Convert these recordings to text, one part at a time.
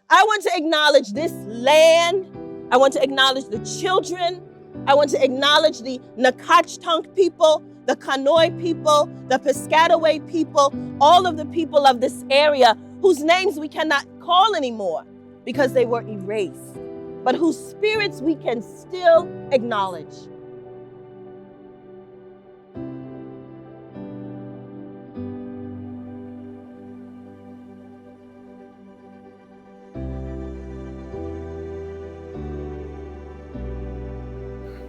I want to acknowledge this land. I want to acknowledge the children. I want to acknowledge the Nacotchtunk people, the Kanoi people, the Piscataway people, all of the people of this area whose names we cannot call anymore because they were erased, but whose spirits we can still acknowledge.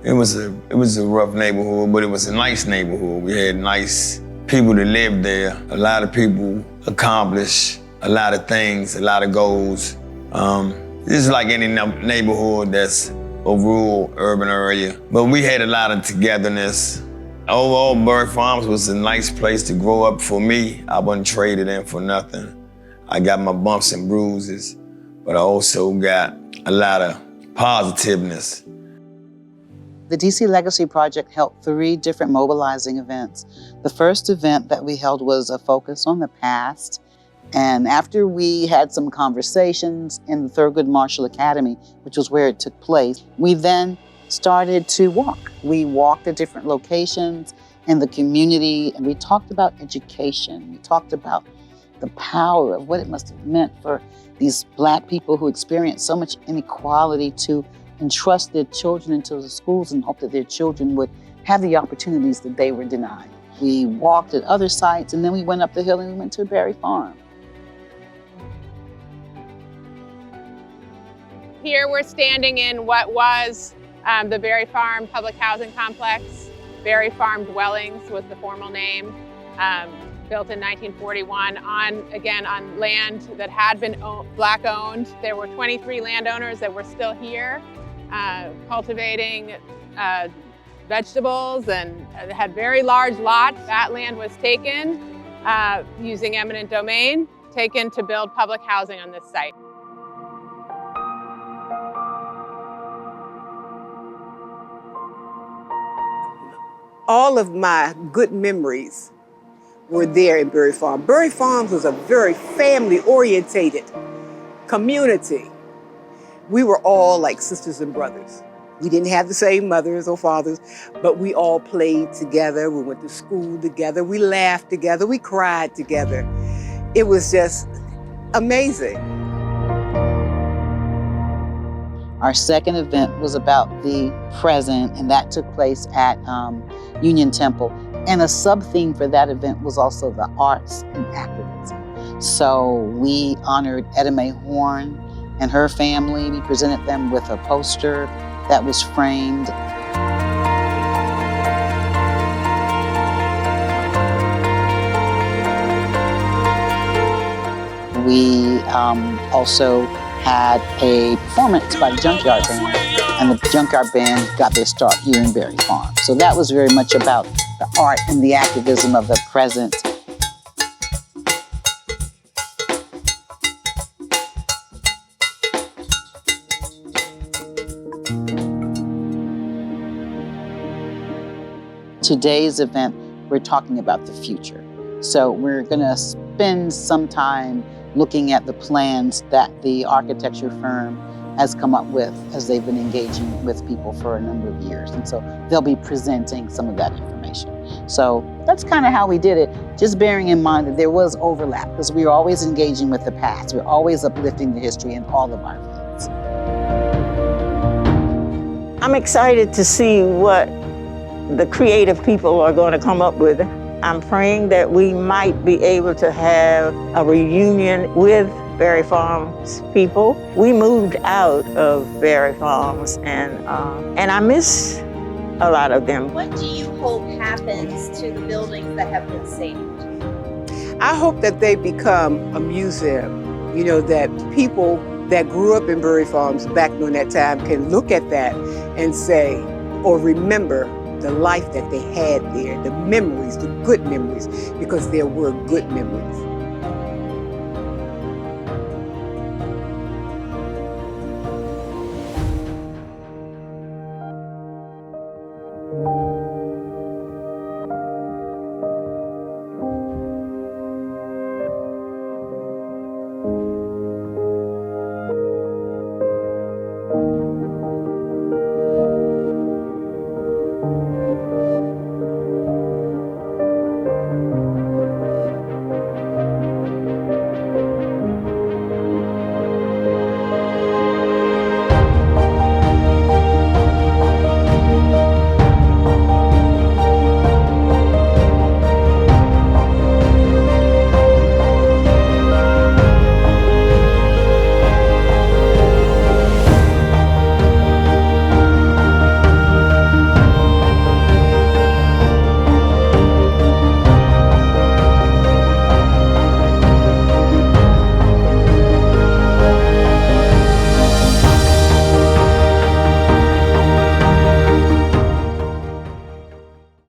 It was a rough neighborhood, but it was a nice neighborhood. We had nice people that lived there. A lot of people accomplished a lot of things, a lot of goals. This is like any neighborhood that's a rural, urban area. But we had a lot of togetherness. Overall, Berry Farms was a nice place to grow up for me. I wasn't traded in for nothing. I got my bumps and bruises, but I also got a lot of positiveness. The DC Legacy Project held 3 different mobilizing events. The first event that we held was a focus on the past. And after we had some conversations in the Thurgood Marshall Academy, which was where it took place, we then started to walk. We walked at different locations in the community, and we talked about education. We talked about the power of what it must have meant for these Black people who experienced so much inequality to entrust their children into the schools and hope that their children would have the opportunities that they were denied. We walked at other sites, and then we went up the hill and we went to Berry Farm. Here we're standing in what was the Berry Farm Public Housing Complex. Berry Farm Dwellings was the formal name, built in 1941 on land that had been Black owned. There were 23 landowners that were still here, cultivating vegetables, and had very large lots. That land was taken using eminent domain, taken to build public housing on this site. All of my good memories were there in Berry Farm. Berry Farms was a very family-orientated community. We were all like sisters and brothers. We didn't have the same mothers or fathers, but we all played together. We went to school together. We laughed together. We cried together. It was just amazing. Our second event was about the present, and that took place at Union Temple. And a sub-theme for that event was also the arts and activism. So we honored Etta Mae Horn and her family. We presented them with a poster that was framed. We also had a performance by the Junkyard Band, and the Junkyard Band got their start here in Berry Farm. So that was very much about the art and the activism of the present. Today's event, we're talking about the future. So we're gonna spend some time looking at the plans that the architecture firm has come up with as they've been engaging with people for a number of years. And so they'll be presenting some of that information. So that's kind of how we did it, just bearing in mind that there was overlap, because we were always engaging with the past. We're always uplifting the history in all of our events. I'm excited to see what the creative people are going to come up with. I'm praying that we might be able to have a reunion with Berry Farms people. We moved out of Berry Farms, and I miss a lot of them. What do you hope happens to the buildings that have been saved? I hope that they become a museum, you know, that people that grew up in Berry Farms back during that time can look at that and say, or remember the life that they had there, the memories, the good memories, because there were good memories.